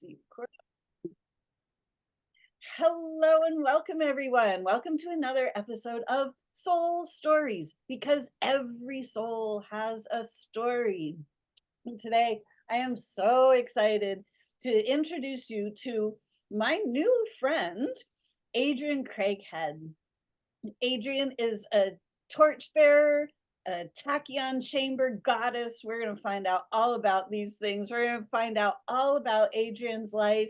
see. Hello and welcome, everyone. Welcome to another episode of Soul Stories, because every soul has a story. And today, I am so excited to introduce you to my new friend, Adrienne Craighead. Adrienne is a torchbearer, a Tachyon Chamber goddess. We're going to find out all about these things. We're going to find out all about Adrienne's life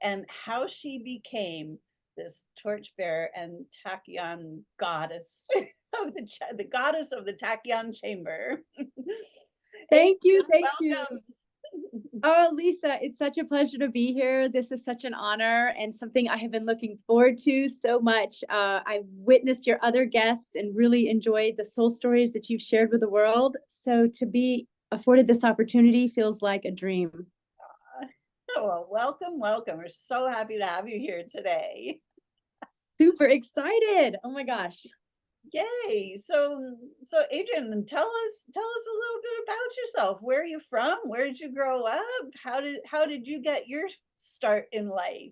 and how she became this torchbearer and Tachyon goddess of the goddess of the Tachyon Chamber. Thank you. Welcome. Oh, Lisa, it's such a pleasure to be here. This is such an honor and something I have been looking forward to so much. I've witnessed your other guests and really enjoyed the soul stories that you've shared with the world. So to be afforded this opportunity feels like a dream. Well, welcome. We're so happy to have you here today. Super excited. Oh my gosh. Yay. So Adrienne, tell us a little bit about yourself. Where are you from? Where did you grow up? How did you get your start in life?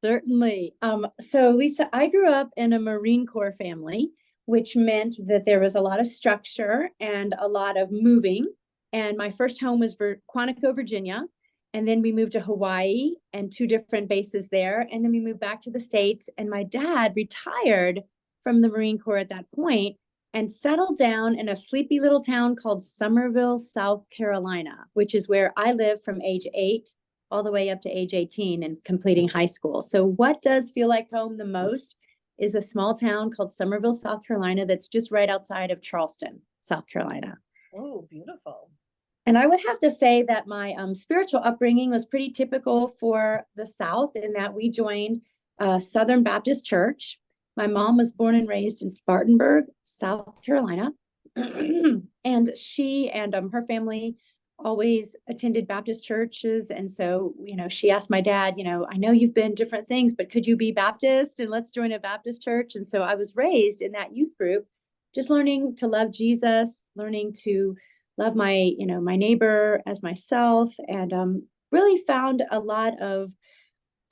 Certainly. So Lisa, I grew up in a Marine Corps family, which meant that there was a lot of structure and a lot of moving. And my first home was Quantico, Virginia. And then we moved to Hawaii and 2 different bases there. And then we moved back to the States. And my dad retired from the Marine Corps at that point and settled down in a sleepy little town called Summerville, South Carolina, which is where I lived from age 8 all the way up to age 18 and completing high school. So what does feel like home the most is a small town called Summerville, South Carolina, that's just right outside of Charleston, South Carolina. Oh, beautiful. And I would have to say that my spiritual upbringing was pretty typical for the South, in that we joined Southern Baptist Church. My mom was born and raised in Spartanburg, South Carolina. And she and her family always attended Baptist churches. And so, she asked my dad, I know you've been different things, but could you be Baptist and let's join a Baptist church? And so I was raised in that youth group, just learning to love Jesus, learning to love my neighbor as myself, and really found a lot of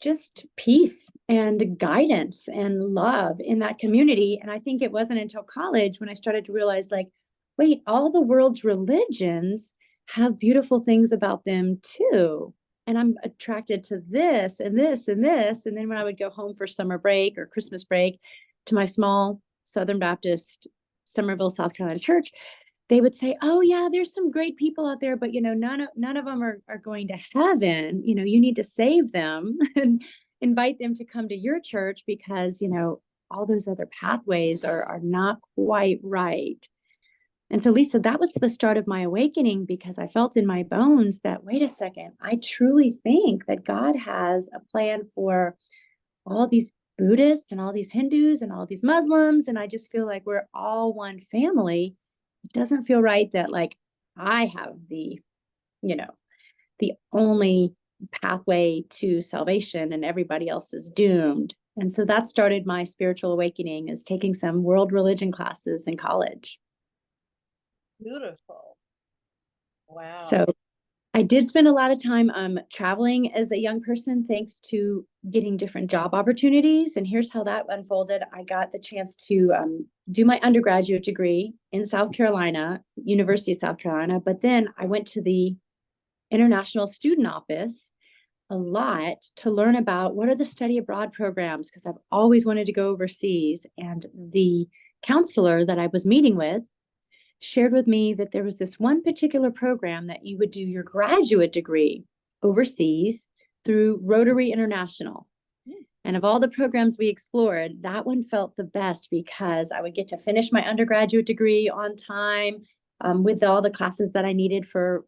just peace and guidance and love in that community. And I think it wasn't until college when I started to realize, like, wait, all the world's religions have beautiful things about them too. And I'm attracted to this and this and this. And then when I would go home for summer break or Christmas break to my small Southern Baptist Summerville, South Carolina church, they would say, oh yeah, there's some great people out there, but none of them are going to heaven. You need to save them and invite them to come to your church, because all those other pathways are not quite right. And so, Lisa, that was the start of my awakening, because I felt in my bones that, wait a second, I truly think that God has a plan for all these Buddhists and all these Hindus and all these Muslims. And I just feel like we're all one family. It doesn't feel right that, like, I have the only pathway to salvation and everybody else is doomed. And so that started my spiritual awakening, is taking some world religion classes in college. Beautiful. Wow. So I did spend a lot of time traveling as a young person, thanks to getting different job opportunities. And here's how that unfolded. I got the chance to do my undergraduate degree in South Carolina, University of South Carolina. But then I went to the International Student Office a lot to learn about what are the study abroad programs, because I've always wanted to go overseas. And the counselor that I was meeting with shared with me that there was this one particular program that you would do your graduate degree overseas through Rotary International. And of all the programs we explored, that one felt the best, because I would get to finish my undergraduate degree on time, with all the classes that I needed for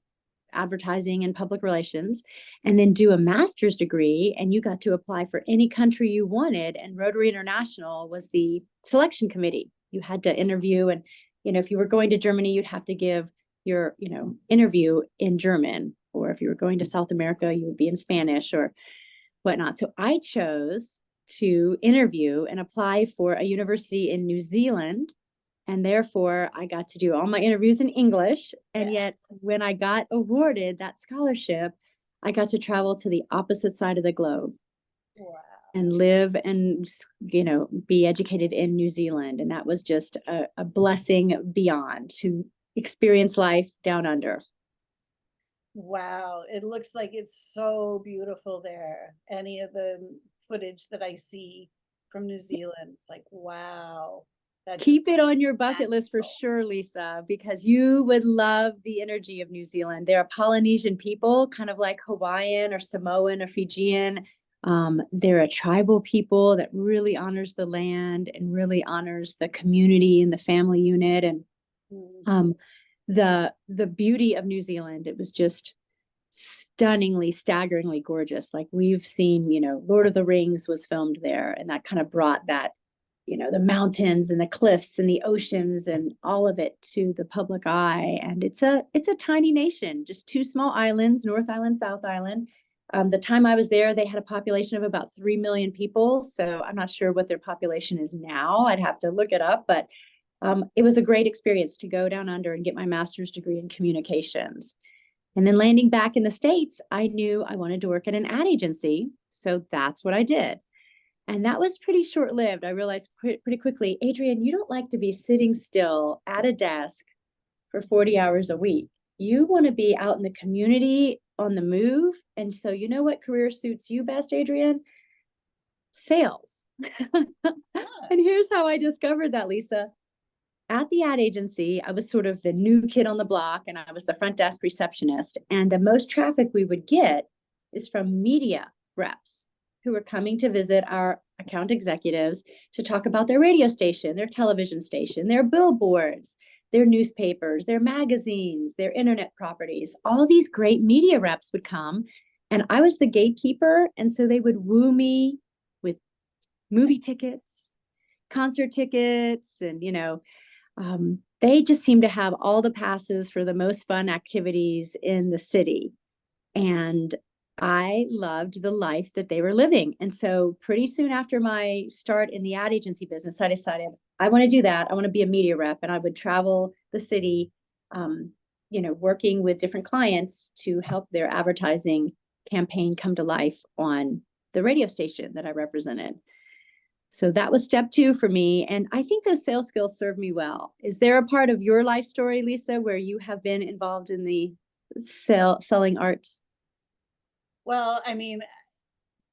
advertising and public relations, and then do a master's degree, and you got to apply for any country you wanted. And Rotary International was the selection committee. You had to interview, and if you were going to Germany, you'd have to give your, interview in German, or if you were going to South America, you would be in Spanish or whatnot. So I chose to interview and apply for a university in New Zealand. And therefore, I got to do all my interviews in English. And yet, when I got awarded that scholarship, I got to travel to the opposite side of the globe Wow. and live and, be educated in New Zealand. And that was just a blessing beyond to experience life down under. Wow. It looks like it's so beautiful there. Any of the footage that I see from New Zealand, it's like, wow. That just Keep it on your bucket list for magical. sure, Lisa, because you would love the energy of New Zealand. They're a Polynesian people, kind of like Hawaiian or Samoan or Fijian. They're a tribal people that really honors the land and really honors the community and the family unit. And Mm. the beauty of New Zealand, it was just stunningly, staggeringly gorgeous. Like we've seen, Lord of the Rings was filmed there, and that kind of brought that, the mountains and the cliffs and the oceans and all of it to the public eye. And it's a tiny nation, just two small islands, North Island, South Island. The time I was there, they had a population of about 3 million people. So I'm not sure what their population is now. I'd have to look it up, but it was a great experience to go down under and get my master's degree in communications. And then landing back in the States, I knew I wanted to work at an ad agency. So that's what I did. And that was pretty short lived. I realized pretty quickly, Adrienne, you don't like to be sitting still at a desk for 40 hours a week. You want to be out in the community on the move. And so, you know what career suits you best, Adrienne? Sales. And here's how I discovered that, Lisa. At the ad agency, I was sort of the new kid on the block, and I was the front desk receptionist. And the most traffic we would get is from media reps who were coming to visit our account executives to talk about their radio station, their television station, their billboards, their newspapers, their magazines, their internet properties. All these great media reps would come, and I was the gatekeeper. And so they would woo me with movie tickets, concert tickets, and, they just seem to have all the passes for the most fun activities in the city. And I loved the life that they were living. And so pretty soon after my start in the ad agency business, I decided I want to do that. I want to be a media rep. And I would travel the city, working with different clients to help their advertising campaign come to life on the radio station that I represented. So that was step 2 for me. And I think those sales skills served me well. Is there a part of your life story, Lisa, where you have been involved in the selling arts? Well, I mean,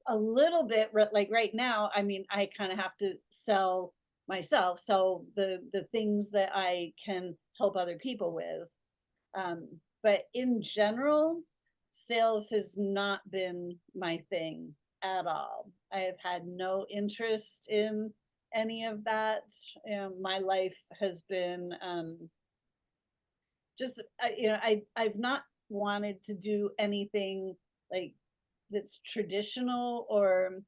a little bit like right now, I mean, I kind of have to sell myself. So the things that I can help other people with. But in general, sales has not been my thing at all. I have had no interest in any of that. My life has been just I've not wanted to do anything like that's traditional or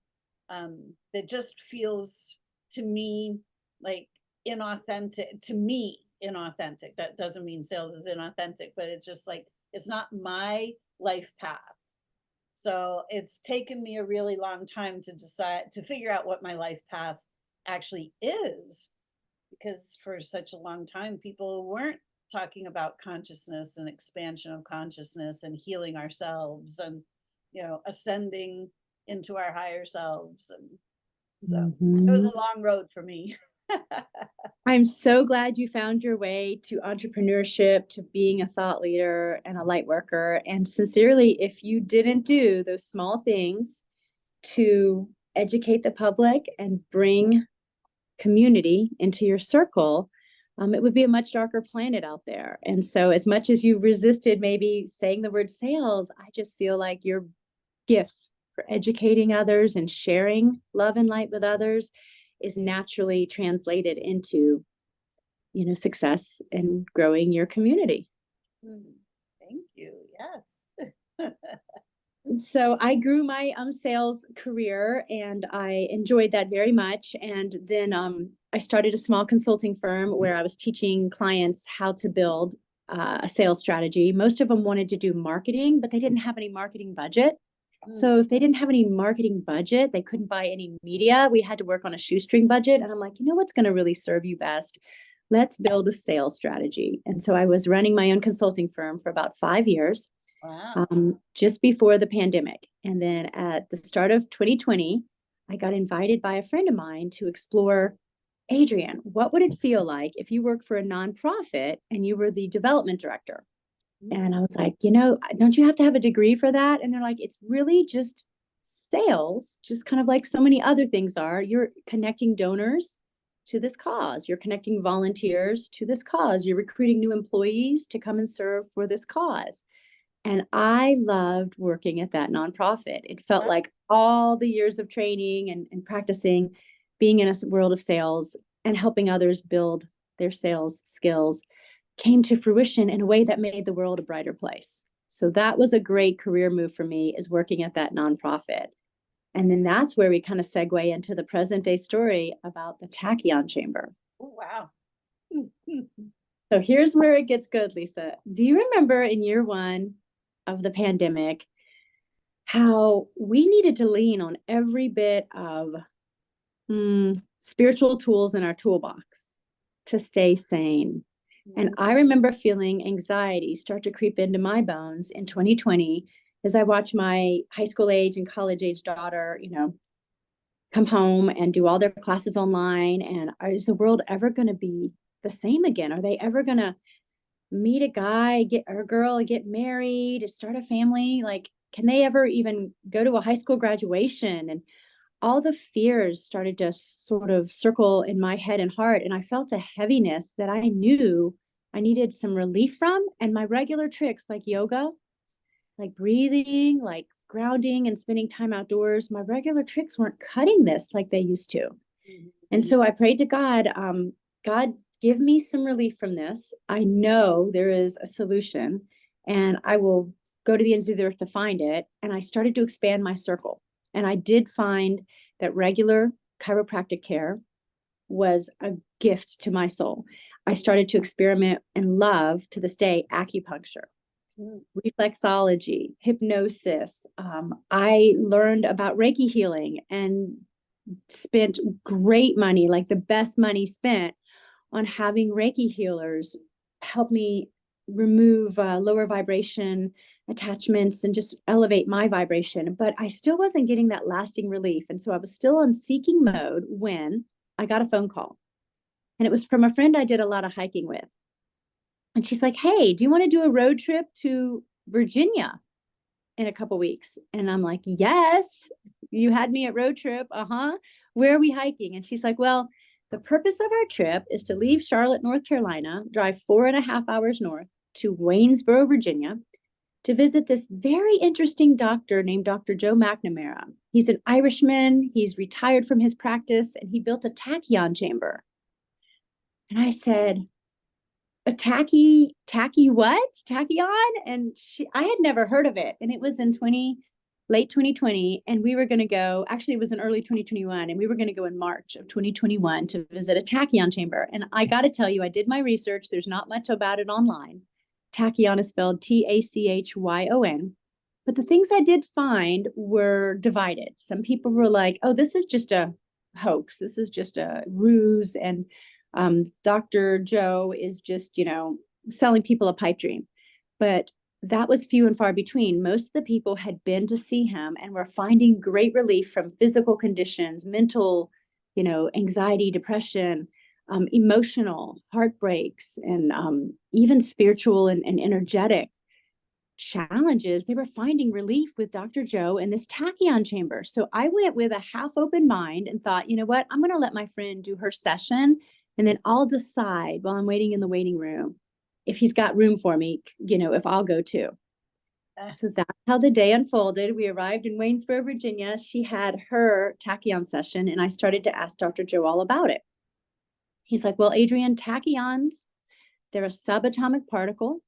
that just feels to me like inauthentic to me inauthentic. That doesn't mean sales is inauthentic, but it's just like it's not my life path. So it's taken me a really long time to decide to figure out what my life path actually is, because for such a long time people weren't talking about consciousness and expansion of consciousness and healing ourselves and ascending into our higher selves. And so it was a long road for me. I'm so glad you found your way to entrepreneurship, to being a thought leader and a light worker. And sincerely, if you didn't do those small things to educate the public and bring community into your circle, it would be a much darker planet out there. And so as much as you resisted maybe saying the word sales, I just feel like your gifts for educating others and sharing love and light with others is naturally translated into, success and growing your community. Thank you. Yes. So I grew my sales career and I enjoyed that very much. And then I started a small consulting firm where I was teaching clients how to build a sales strategy. Most of them wanted to do marketing, but they didn't have any marketing budget. So if they didn't have any marketing budget, they couldn't buy any media. We had to work on a shoestring budget. And I'm like, what's going to really serve you best? Let's build a sales strategy. And so I was running my own consulting firm for about 5 years. Wow. Just before the pandemic. And then at the start of 2020, I got invited by a friend of mine to explore, Adrienne, what would it feel like if you worked for a nonprofit and you were the development director? And I was like, don't you have to have a degree for that? And they're like, it's really just sales, just kind of like so many other things are. You're connecting donors to this cause. You're connecting volunteers to this cause. You're recruiting new employees to come and serve for this cause. And I loved working at that nonprofit. It felt like all the years of training and practicing being in a world of sales and helping others build their sales skills came to fruition in a way that made the world a brighter place. So that was a great career move for me, is working at that nonprofit. And then that's where we kind of segue into the present day story about the Tachyon Chamber. Oh, wow. So here's where it gets good, Lisa. Do you remember in year one of the pandemic how we needed to lean on every bit of spiritual tools in our toolbox to stay sane? And I remember feeling anxiety start to creep into my bones in 2020 as I watched my high school age and college age daughter, come home and do all their classes online. And is the world ever going to be the same again? Are they ever going to meet a guy, get or a girl, get married, start a family? Like, can they ever even go to a high school graduation? And all the fears started to sort of circle in my head and heart. And I felt a heaviness that I knew I needed some relief from. And my regular tricks like yoga, like breathing, like grounding and spending time outdoors, my regular tricks weren't cutting this like they used to. And so I prayed to God, God, give me some relief from this. I know there is a solution and I will go to the ends of the earth to find it. And I started to expand my circle. And I did find that regular chiropractic care was a gift to my soul. I started to experiment and love, to this day, acupuncture, reflexology, hypnosis. I learned about Reiki healing and spent great money, like the best money spent, on having Reiki healers help me remove lower vibration attachments and just elevate my vibration. But I still wasn't getting that lasting relief. And so I was still on seeking mode when I got a phone call. And it was from a friend I did a lot of hiking with. And she's like, hey, do you want to do a road trip to Virginia in a couple weeks? And I'm like, yes, you had me at road trip. Where are we hiking? And she's like, well, the purpose of our trip is to leave Charlotte, North Carolina, drive 4.5 hours north to Waynesboro, Virginia, to visit this very interesting doctor named Dr. Joe McNamara. He's an Irishman. He's retired from his practice, and he built a Tachyon Chamber. And I said, a tacky what? Tachyon? And I had never heard of it. And it was in late 2020. And we were going to go, actually it was in early 2021. And we were going to go in March of 2021 to visit a Tachyon Chamber. And I got to tell you, I did my research. There's not much about it online. Tachyon is spelled Tachyon. But the things I did find were divided. Some people were like, oh, this is just a hoax. This is just a ruse. And Dr. Joe is just, selling people a pipe dream. But that was few and far between. Most of the people had been to see him and were finding great relief from physical conditions, mental, anxiety, depression, emotional heartbreaks, and even spiritual and energetic challenges. They were finding relief with Dr. Joe in this Tachyon Chamber. So I went with a half open mind and thought, you know what, I'm going to let my friend do her session. And then I'll decide while I'm waiting in the waiting room if he's got room for me, if I'll go too. So that's how the day unfolded. We arrived in Waynesboro, Virginia. She had her Tachyon session, and I started to ask Dr. Joe all about it. He's like, well, Adrienne, tachyons, they're a subatomic particle.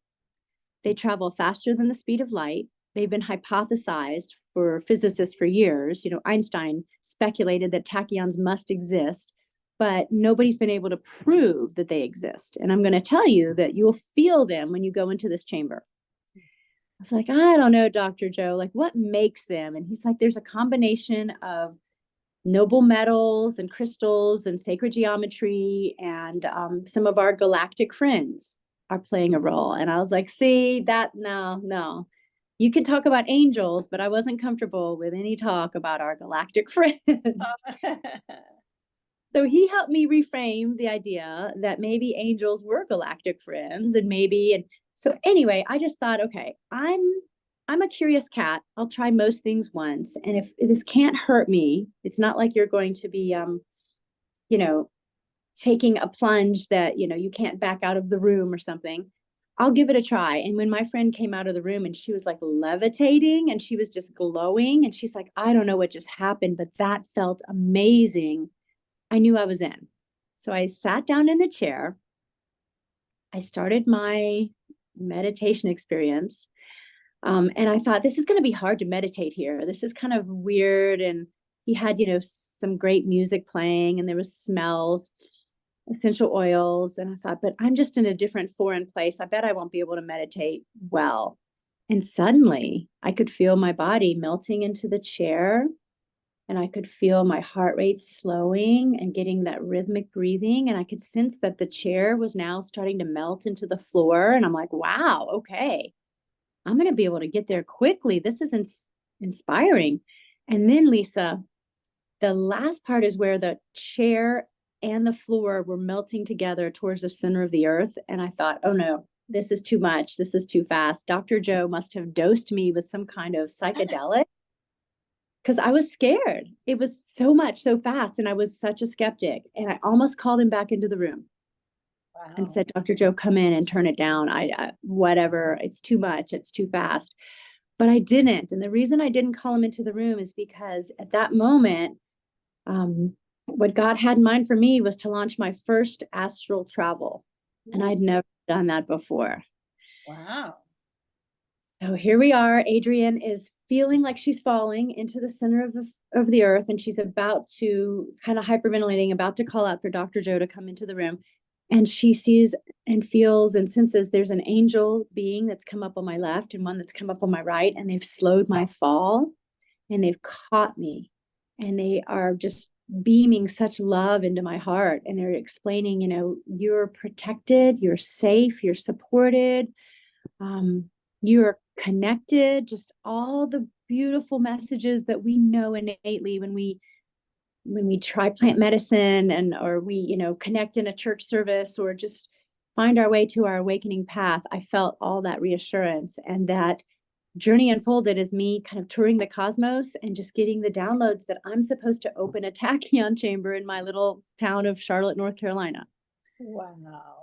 They travel faster than the speed of light. They've been hypothesized for physicists for years. Einstein speculated that tachyons must exist, but nobody's been able to prove that they exist. And I'm going to tell you that you'll feel them when you go into this chamber. I was like, I don't know, Dr. Joe, like what makes them? And he's like, there's a combination of noble metals and crystals and sacred geometry, and some of our galactic friends are playing a role. And I was like, see that, no. you can talk about angels, but I wasn't comfortable with any talk about our galactic friends. So he helped me reframe the idea that maybe angels were galactic friends and maybe, and so anyway, I just thought, okay, I'm a curious cat. I'll try most things once. And if this can't hurt me, it's not like you're going to be you know, taking a plunge that, you can't back out of the room or something. I'll give it a try. And when my friend came out of the room and she was like levitating and she was just glowing and she's like, I don't know what just happened, but that felt amazing. I knew I was in. So I sat down in the chair. I started my meditation experience. And I thought, this is going to be hard to meditate here. This is kind of weird. And he had, some great music playing and there was smells, essential oils. And I thought, but I'm just in a different foreign place. I bet I won't be able to meditate well. And suddenly I could feel my body melting into the chair. And I could feel my heart rate slowing and getting that rhythmic breathing. And I could sense that the chair was now starting to melt into the floor. And I'm like, wow, okay, I'm going to be able to get there quickly. This is inspiring. And then, Lisa, the last part is where the chair and the floor were melting together towards the center of the earth. And I thought, oh no, this is too much. This is too fast. Dr. Joe must have dosed me with some kind of psychedelic because I was scared. It was so much, so fast. And I was such a skeptic. And I almost called him back into the room. Wow. And said, Dr. Joe, come in and turn it down. Whatever, it's too much. It's too fast. But I didn't. And the reason I didn't call him into the room is because at that moment, what God had in mind for me was to launch my first astral travel. And I'd never done that before. Wow. So here we are. Adrienne is feeling like she's falling into the center of the earth, and she's about to kind of hyperventilating, about to call out for Dr. Joe to come into the room. And she sees and feels and senses there's an angel being that's come up on my left and one that's come up on my right, and they've slowed my fall and they've caught me, and they are just beaming such love into my heart. And they're explaining, you're protected, you're safe, you're supported, you're connected, just all the beautiful messages that we know innately when we try plant medicine or we, connect in a church service or just find our way to our awakening path. I felt all that reassurance, and that journey unfolded as me kind of touring the cosmos and just getting the downloads that I'm supposed to open a Tachyon Chamber in my little town of Charlotte, North Carolina. Wow.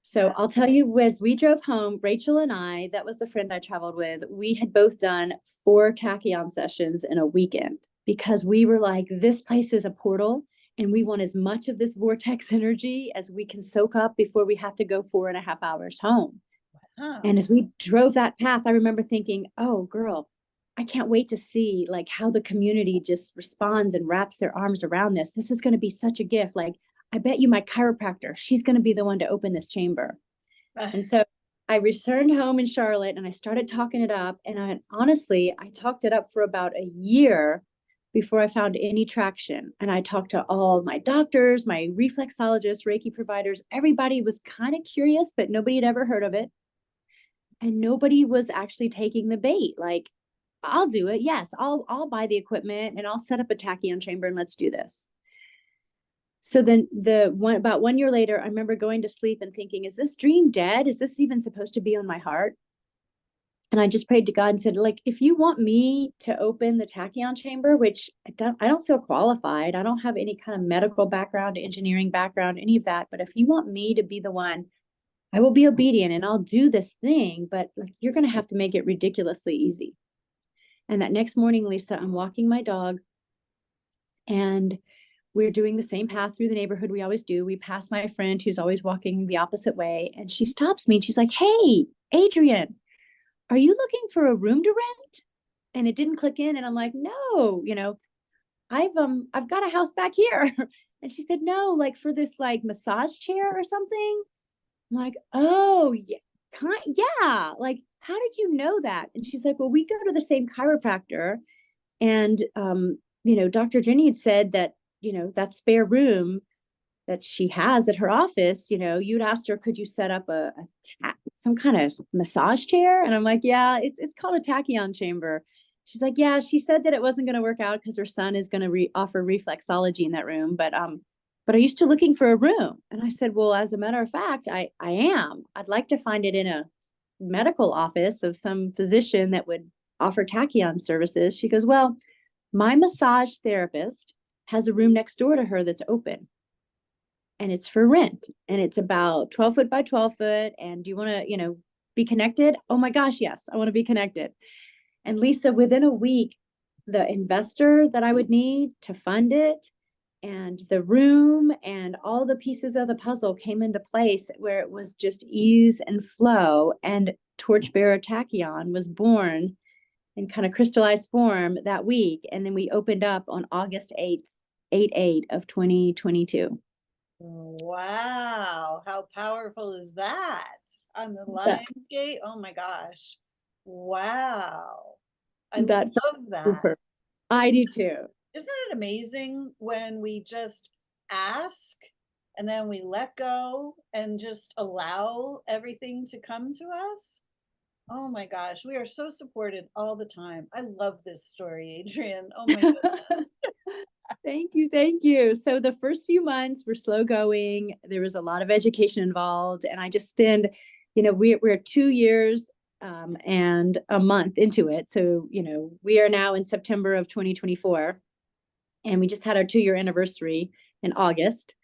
So I'll tell you, as we drove home, Rachel and I, that was the friend I traveled with, we had both done 4 Tachyon sessions in a weekend because we were like, this place is a portal and we want as much of this vortex energy as we can soak up before we have to go 4.5 hours home. Wow. And as we drove that path, I remember thinking, oh, girl, I can't wait to see like how the community just responds and wraps their arms around this. This is going to be such a gift. Like, I bet you my chiropractor, she's going to be the one to open this chamber. And so I returned home in Charlotte and I started talking it up. And I talked it up for about a year before I found any traction. And I talked to all my doctors, my reflexologists, Reiki providers. Everybody was kind of curious, but nobody had ever heard of it. And nobody was actually taking the bait. Like, I'll do it. Yes, I'll buy the equipment and I'll set up a Tachyon chamber and let's do this. So then about 1 year later, I remember going to sleep and thinking, is this dream dead? Is this even supposed to be on my heart? And I just prayed to God and said, like, if you want me to open the Tachyon Chamber, which I don't feel qualified. I don't have any kind of medical background, engineering background, any of that. But if you want me to be the one, I will be obedient and I'll do this thing. But like, you're going to have to make it ridiculously easy. And that next morning, Lisa, I'm walking my dog and we're doing the same path through the neighborhood we always do. We pass my friend who's always walking the opposite way. And she stops me and she's like, hey, Adrienne, are you looking for a room to rent? And it didn't click in. And I'm like, no, I've got a house back here. And she said, no, like for this like massage chair or something. I'm like, oh, yeah, yeah. Like, how did you know that? And she's like, well, we go to the same chiropractor. And, Dr. Jenny had said that, that spare room that she has at her office, you'd asked her, could you set up a some kind of massage chair? And I'm like, yeah, it's called a Tachyon Chamber. She's like, yeah, she said that it wasn't going to work out because her son is going to offer reflexology in that room. But are you still looking for a room? And I said, well, as a matter of fact, I am. I'd like to find it in a medical office of some physician that would offer tachyon services. She goes, well, my massage therapist has a room next door to her that's open and it's for rent. And it's about 12 foot by 12 foot. And do you want to, be connected? Oh my gosh, yes, I want to be connected. And Lisa, within a week, the investor that I would need to fund it and the room and all the pieces of the puzzle came into place where it was just ease and flow. And Torchbearer Tachyon was born in kind of crystallized form that week. And then we opened up on August 8th, 8/8 of 2022. Wow, how powerful is that? On the That, Lionsgate? Oh my gosh. Wow. I that felt love that. super. I do too. Isn't it amazing when we just ask and then we let go and just allow everything to come to us? Oh my gosh, we are so supported all the time. I love this story, Adrienne. Oh my goodness. Thank you. Thank you. So the first few months were slow going. There was a lot of education involved. And I just spend, we're 2 years and a month into it. So, we are now in September of 2024. And we just had our 2-year anniversary in August.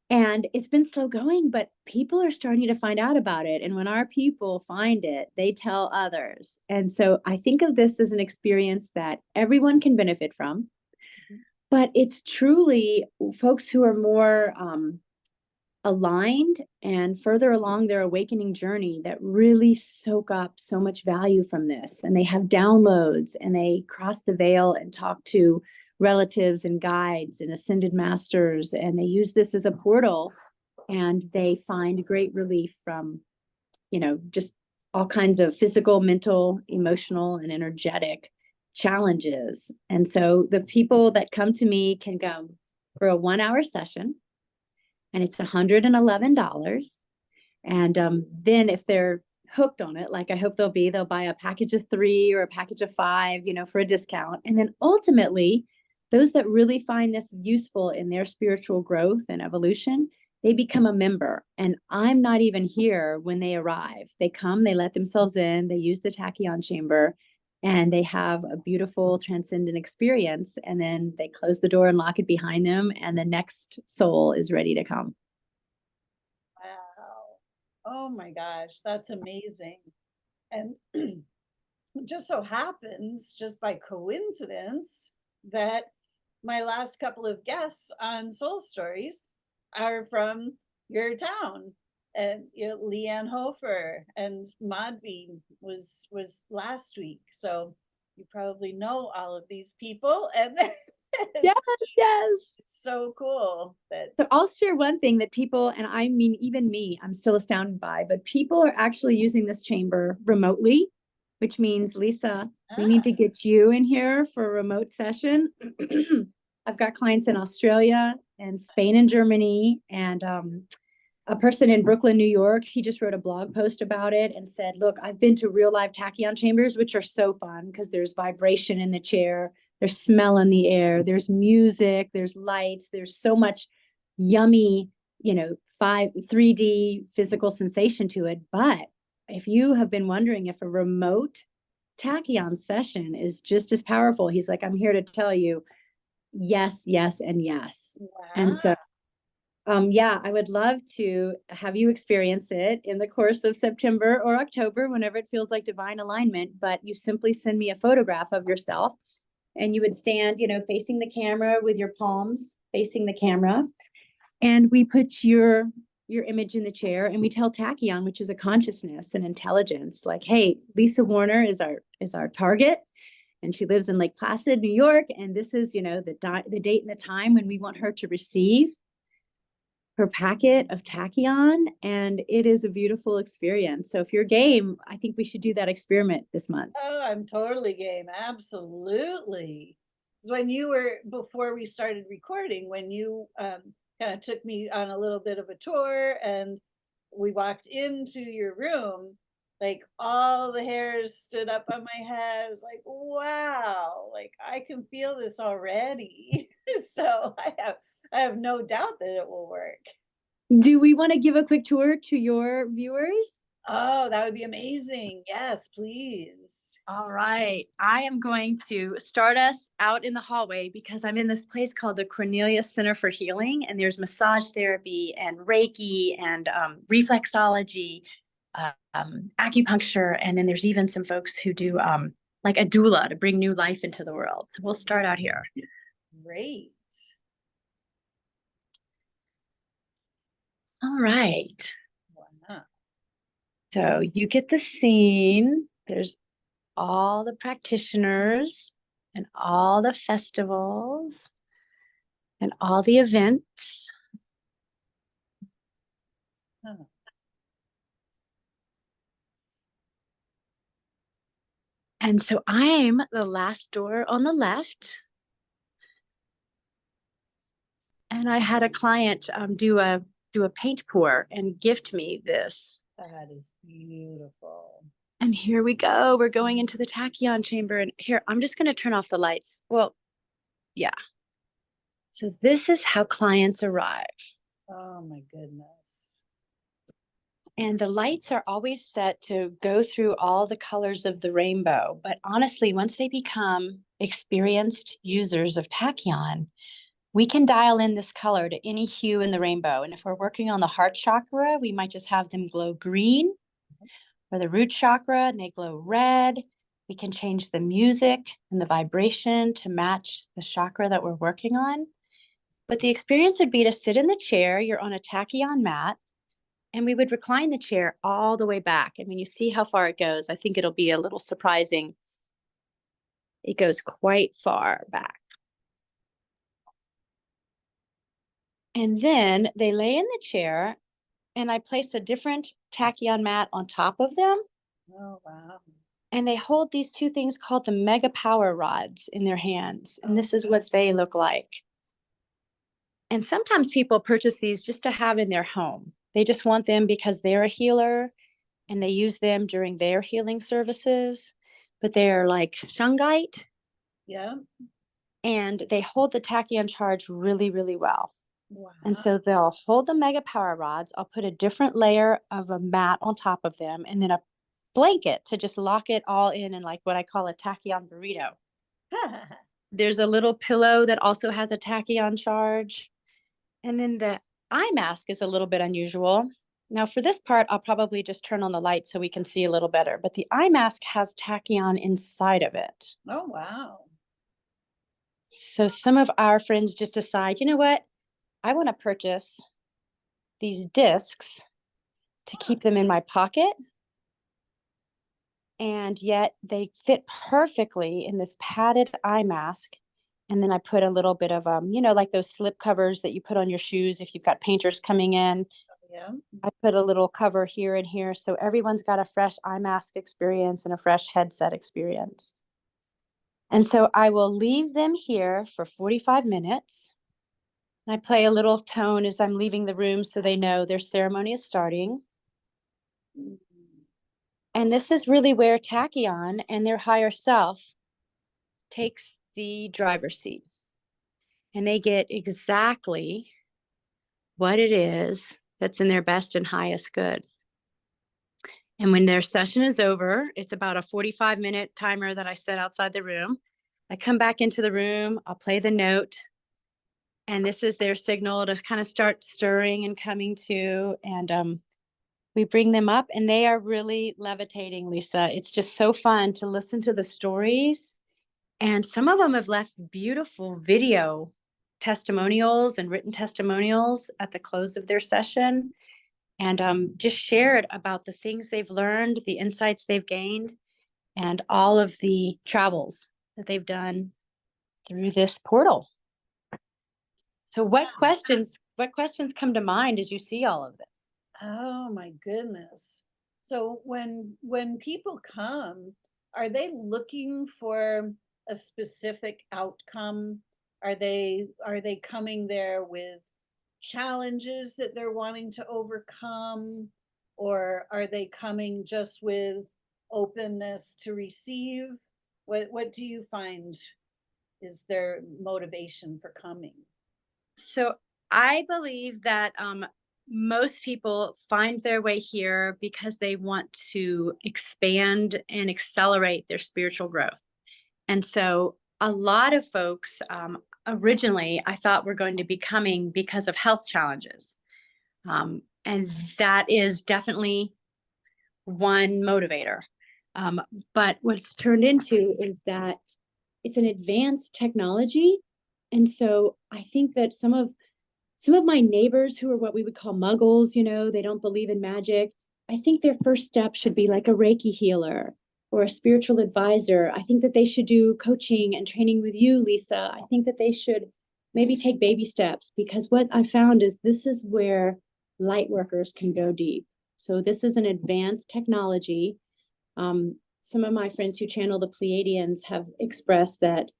And it's been slow going, but people are starting to find out about it. And when our people find it, they tell others. And so I think of this as an experience that everyone can benefit from. But it's truly folks who are more aligned and further along their awakening journey that really soak up so much value from this. And they have downloads and they cross the veil and talk to relatives and guides and ascended masters. And they use this as a portal and they find great relief from, just all kinds of physical, mental, emotional, and energetic challenges. And so the people that come to me can go for a 1-hour session and it's $111. And then if they're hooked on it, like I hope they'll buy a package of 3 or a package of 5, for a discount. And then ultimately, those that really find this useful in their spiritual growth and evolution, they become a member. And I'm not even here when they arrive. They come, they let themselves in, they use the Tachyon Chamber, and they have a beautiful transcendent experience. And then they close the door and lock it behind them. And the next soul is ready to come. Wow. Oh my gosh, that's amazing. And it just so happens, just by coincidence, that my last couple of guests on Soul Stories are from your town. And Leanne Hofer and Madvi was last week. So you probably know all of these people. And Yes, it's yes. so cool that So I'll share one thing that people, and I mean, even me, I'm still astounded by, but people are actually using this chamber remotely, which means, Lisa, we need to get you in here for a remote session. I've got clients in Australia and Spain and Germany, and a person in Brooklyn, New York, he just wrote a blog post about it and said, look, I've been to real live tachyon chambers, which are so fun because there's vibration in the chair, there's smell in the air, there's music, there's lights, there's so much yummy, 3D physical sensation to it. But if you have been wondering if a remote tachyon session is just as powerful, he's like, I'm here to tell you, yes, yes, and yes. wow. And so I would love to have you experience it in the course of September or October, whenever it feels like divine alignment. But you simply send me a photograph of yourself and you would stand, facing the camera with your palms facing the camera. And we put your image in the chair and we tell Tachyon, which is a consciousness and intelligence, like, hey, Lisa Warner is our target. And she lives in Lake Placid, New York. And this is, the date and the time when we want her to receive her packet of Tachyon, and it is a beautiful experience. So if you're game, I think we should do that experiment this month. Oh, I'm totally game. Absolutely. Because before we started recording, when you kind of took me on a little bit of a tour and we walked into your room, like all the hairs stood up on my head. I was like, wow, like I can feel this already. So I have no doubt that it will work. Do we want to give a quick tour to your viewers? Oh, that would be amazing. Yes, please. All right. I am going to start us out in the hallway because I'm in this place called the Cornelius Center for Healing, and there's massage therapy and Reiki and reflexology, acupuncture, and then there's even some folks who do like a doula to bring new life into the world. So we'll start out here. Great. All right. Wow. So you get the scene. There's all the practitioners and all the festivals and all the events. Huh. And so I'm the last door on the left. And I had a client do a paint pour and gift me this. That is beautiful. And here we go. We're going into the Tachyon Chamber. And here, I'm just going to turn off the lights. Well, yeah. So this is how clients arrive. Oh my goodness. And the lights are always set to go through all the colors of the rainbow. But honestly, once they become experienced users of Tachyon, we can dial in this color to any hue in the rainbow. And if we're working on the heart chakra, we might just have them glow green, or the root chakra, and they glow red. We can change the music and the vibration to match the chakra that we're working on. But the experience would be to sit in the chair, you're on a Tachyon mat, and we would recline the chair all the way back. And when you see how far it goes, I think it'll be a little surprising. It goes quite far back. And then they lay in the chair, and I place a different Tachyon mat on top of them. Oh, wow. And they hold these two things called the mega power rods in their hands. And this is what they look like. And sometimes people purchase these just to have in their home. They just want them because they're a healer and they use them during their healing services. But they're like shungite. Yeah. And they hold the tachyon charge really, really well. Wow. And so they'll hold the mega power rods. I'll put a different layer of a mat on top of them and then a blanket to just lock it all in like what I call a tachyon burrito. There's a little pillow that also has a tachyon charge. And then the eye mask is a little bit unusual. Now for this part, I'll probably just turn on the light so we can see a little better. But the eye mask has tachyon inside of it. Oh, wow. So some of our friends just decide, you know what? I want to purchase these discs to keep them in my pocket. And yet they fit perfectly in this padded eye mask. And then I put a little bit of, like those slip covers that you put on your shoes if you've got painters coming in. Yeah. I put a little cover here and here. So everyone's got a fresh eye mask experience and a fresh headset experience. And so I will leave them here for 45 minutes. I play a little tone as I'm leaving the room so they know their ceremony is starting. And this is really where Tachyon and their higher self takes the driver's seat. And they get exactly what it is that's in their best and highest good. And when their session is over, it's about a 45-minute timer that I set outside the room. I come back into the room, I'll play the note, and this is their signal to kind of start stirring and coming to. And we bring them up, and they are really levitating, Lisa. It's just so fun to listen to the stories. And some of them have left beautiful video testimonials and written testimonials at the close of their session, and just shared about the things they've learned, the insights they've gained, and all of the travels that they've done through this portal. So what questions come to mind as you see all of this? Oh my goodness. So when people come, are they looking for a specific outcome? Are they coming there with challenges that they're wanting to overcome? or are they coming just with openness to receive? What do you find is their motivation for coming? So I believe that most people find their way here because they want to expand and accelerate their spiritual growth. And so a lot of folks originally I thought were going to be coming because of health challenges. And that is definitely one motivator. But what it's turned into is that it's an advanced technology. And so I think that some of my neighbors who are what we would call muggles, they don't believe in magic. I think their first step should be like a Reiki healer or a spiritual advisor. I think that they should do coaching and training with you, Lisa. I think that they should maybe take baby steps, because what I found is this is where light workers can go deep. So this is an advanced technology. Some of my friends who channel the Pleiadians have expressed that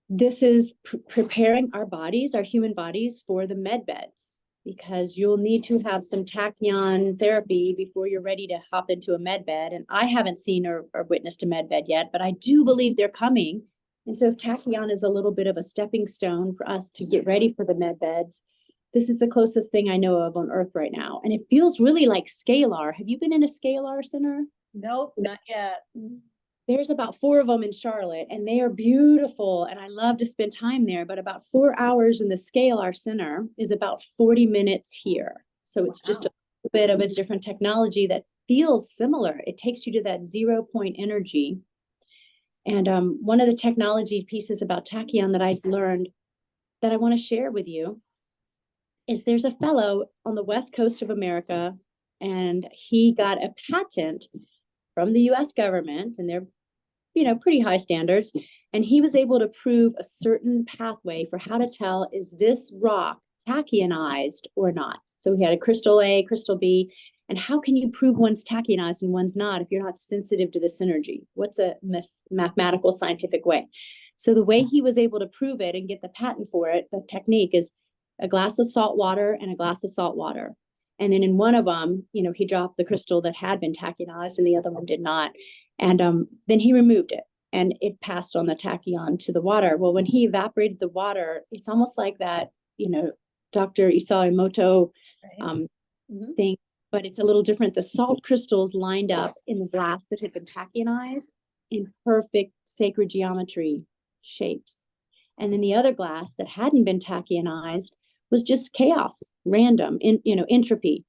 this is preparing our bodies, our human bodies, for the med beds, because you'll need to have some tachyon therapy before you're ready to hop into a med bed. And I haven't seen or witnessed a med bed yet, but I do believe they're coming. And so if tachyon is a little bit of a stepping stone for us to get ready for the med beds, this is the closest thing I know of on Earth right now. And it feels really like scalar. Have you been in a scalar center? Nope, not yet. There's about 4 of them in Charlotte, and they are beautiful, and I love to spend time there. But about 4 hours in the Scalar Center is about 40 minutes here. So it's just a bit of a different technology that feels similar. It takes you to that 0 point energy. And one of the technology pieces about Tachyon that I learned that I want to share with you is there's a fellow on the West Coast of America, and he got a patent from the US government, and they're, pretty high standards. And he was able to prove a certain pathway for how to tell, is this rock tachyonized or not? So he had a crystal A, crystal B, and how can you prove one's tachyonized and one's not if you're not sensitive to this energy? What's a mathematical scientific way? So the way he was able to prove it and get the patent for it, the technique is a glass of salt water and a glass of salt water. And then in one of them, he dropped the crystal that had been tachyonized and the other one did not. And then he removed it and it passed on the tachyon to the water. Well, when he evaporated the water, it's almost like that, Dr. Isaomoto thing, but it's a little different. The salt crystals lined up in the glass that had been tachyonized in perfect sacred geometry shapes. And then the other glass that hadn't been tachyonized was just chaos, random, entropy.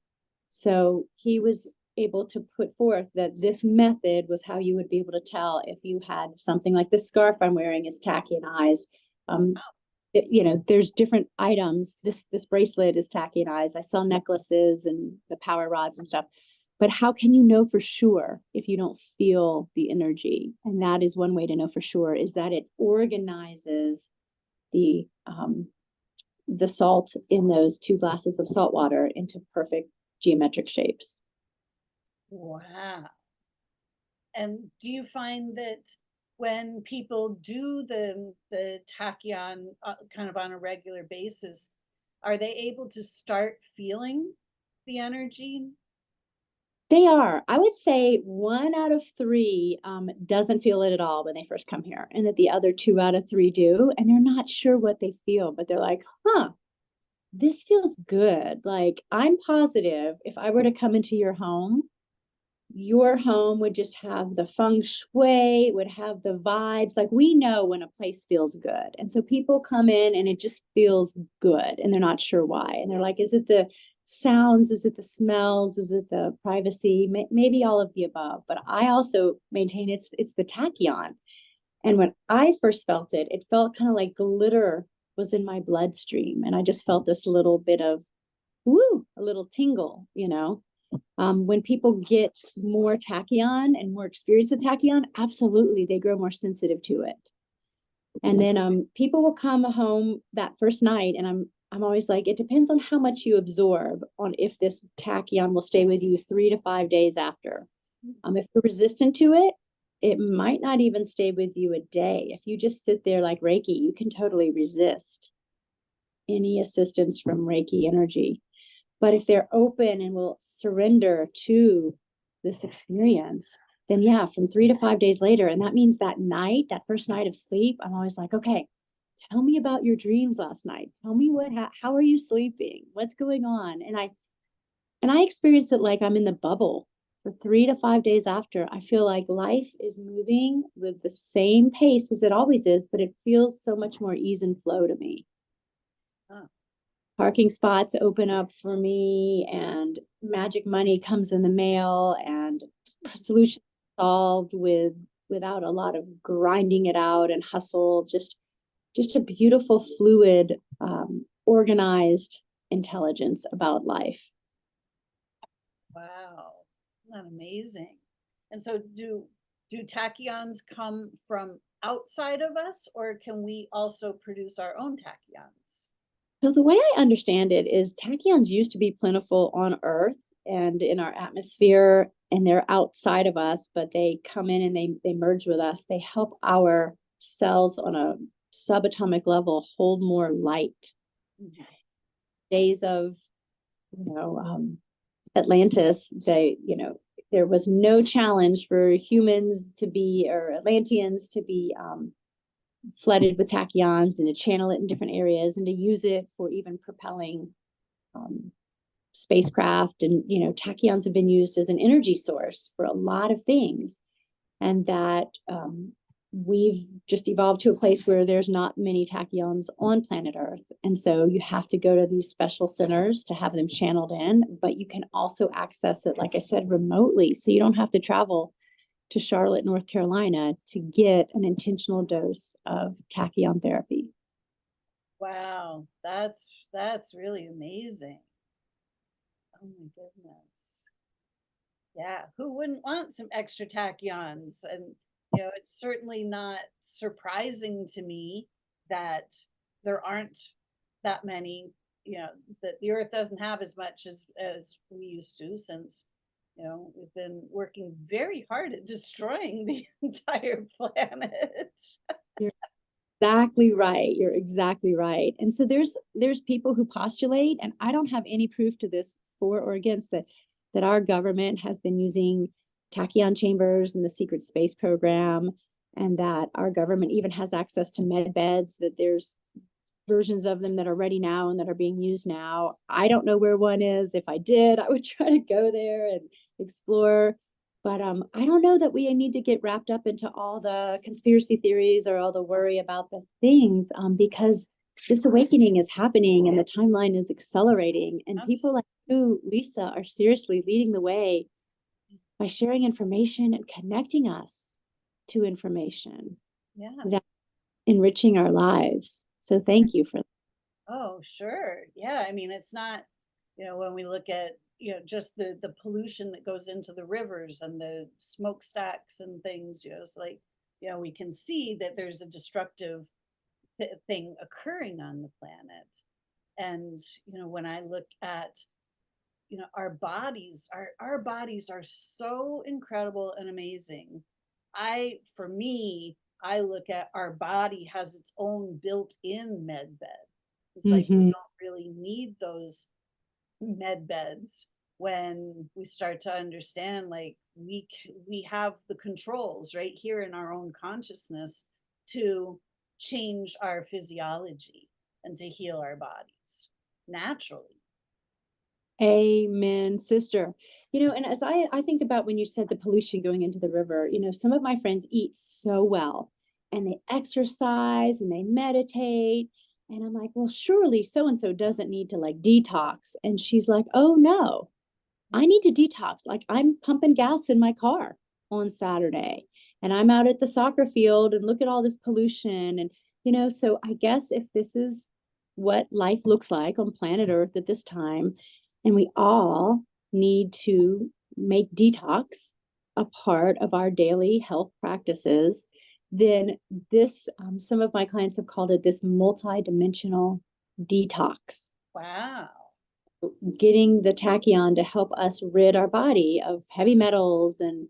So he was able to put forth that this method was how you would be able to tell if you had something like this scarf I'm wearing is tachyonized. There's different items. This bracelet is tachyonized. I sell necklaces and the power rods and stuff. But how can you know for sure if you don't feel the energy? And that is one way to know for sure, is that it organizes the salt in those 2 glasses of salt water into perfect geometric shapes. Wow. And do you find that when people do the tachyon kind of on a regular basis, are they able to start feeling the energy? They are. I would say 1 out of 3 doesn't feel it at all when they first come here, and that the other 2 out of 3 do, and they're not sure what they feel, but they're like, this feels good. Like, I'm positive if I were to come into your home would just have the feng shui, would have the vibes. Like, we know when a place feels good. And so people come in and it just feels good and they're not sure why. And they're like, is it the sounds? Is it the smells? Is it the privacy? Maybe all of the above. But I also maintain it's the tachyon. And when I first felt it, it felt kind of like glitter was in my bloodstream. And I just felt this little bit of, a little tingle, When people get more tachyon and more experience with tachyon, absolutely, they grow more sensitive to it. And then people will come home that first night, and I'm always like, it depends on how much you absorb on if this tachyon will stay with you 3 to 5 days after. If you're resistant to it, it might not even stay with you a day. If you just sit there like Reiki, you can totally resist any assistance from Reiki energy. But if they're open and will surrender to this experience, then yeah, from 3 to 5 days later, and that means that night, that first night of sleep, I'm always like, okay, tell me about your dreams last night. Tell me how are you sleeping? What's going on? And I experience it like I'm in the bubble for 3 to 5 days after. I feel like life is moving with the same pace as it always is, but it feels so much more ease and flow to me. Huh. Parking spots open up for me, and magic money comes in the mail, and solutions solved without a lot of grinding it out and hustle. Just a beautiful, fluid, organized intelligence about life. Wow, isn't that amazing? And so do tachyons come from outside of us, or can we also produce our own tachyons? So the way I understand it is tachyons used to be plentiful on Earth and in our atmosphere, and they're outside of us, but they come in and they merge with us. They help our cells on a subatomic level hold more light. Mm-hmm. Days of, Atlantis, there was no challenge for humans to be, or Atlanteans to be, flooded with tachyons and to channel it in different areas and to use it for even propelling spacecraft. And tachyons have been used as an energy source for a lot of things, and that we've just evolved to a place where there's not many tachyons on planet Earth, and so you have to go to these special centers to have them channeled in, but you can also access it, like I said, remotely, so you don't have to travel to Charlotte, North Carolina to get an intentional dose of tachyon therapy. Wow, that's really amazing. Oh my goodness. Yeah, who wouldn't want some extra tachyons? And it's certainly not surprising to me that there aren't that many, that the earth doesn't have as much as we used to, since we've been working very hard at destroying the entire planet. You're exactly right. You're exactly right. And so there's people who postulate, and I don't have any proof to this for or against that our government has been using tachyon chambers in the secret space program, and that our government even has access to med beds, that there's versions of them that are ready now and that are being used now. I don't know where one is. If I did, I would try to go there and explore. But I don't know that we need to get wrapped up into all the conspiracy theories or all the worry about the things, because this awakening is happening and the timeline is accelerating. And people like you, Lisa, are seriously leading the way by sharing information and connecting us to information. Yeah. That's enriching our lives. So thank you for that. Oh, sure. Yeah. I mean, it's not, when we look at, just the pollution that goes into the rivers and the smokestacks and things, it's like, we can see that there's a destructive thing occurring on the planet. And, when I look at, our bodies, our bodies are so incredible and amazing. For me, I look at our body has its own built-in med bed. It's like we don't really need those med beds when we start to understand, like, we have the controls right here in our own consciousness to change our physiology and to heal our bodies naturally. Amen, sister. And as I think about when you said the pollution going into the river, some of my friends eat so well and they exercise and they meditate. And I'm like, well, surely so and so doesn't need to like detox. And she's like, oh no, I need to detox. Like, I'm pumping gas in my car on Saturday and I'm out at the soccer field and look at all this pollution. And, so I guess if this is what life looks like on planet Earth at this time, and we all need to make detox a part of our daily health practices, then this, some of my clients have called it this multi-dimensional detox. Wow. Getting the tachyon to help us rid our body of heavy metals and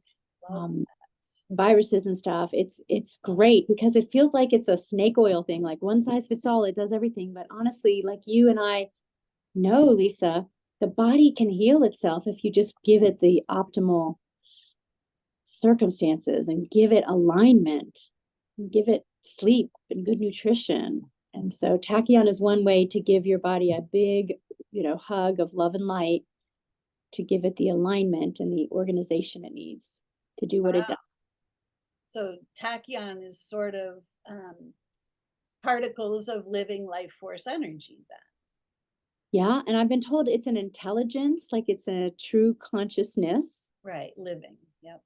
viruses and stuff. It's great because it feels like it's a snake oil thing, like one size fits all, it does everything. But honestly, like you and I know, Lisa, the body can heal itself if you just give it the optimal circumstances and give it alignment, and give it sleep and good nutrition. And so Tachyon is one way to give your body a big, hug of love and light, to give it the alignment and the organization it needs to do what it does. So Tachyon is sort of particles of living life force energy then. Yeah, and I've been told it's an intelligence, like it's a true consciousness. Right, living. Yep.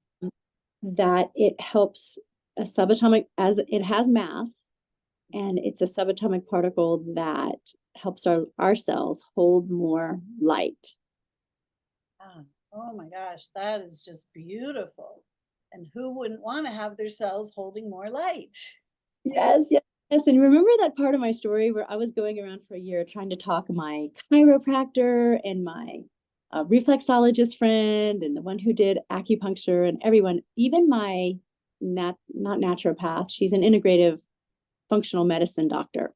That it helps a subatomic, as it has mass, and it's a subatomic particle that helps our cells hold more light. Oh my gosh, that is just beautiful. And who wouldn't want to have their cells holding more light? Yes, yes. Yes, and remember that part of my story where I was going around for a year trying to talk my chiropractor and my reflexologist friend and the one who did acupuncture and everyone, even my not naturopath, she's an integrative functional medicine doctor.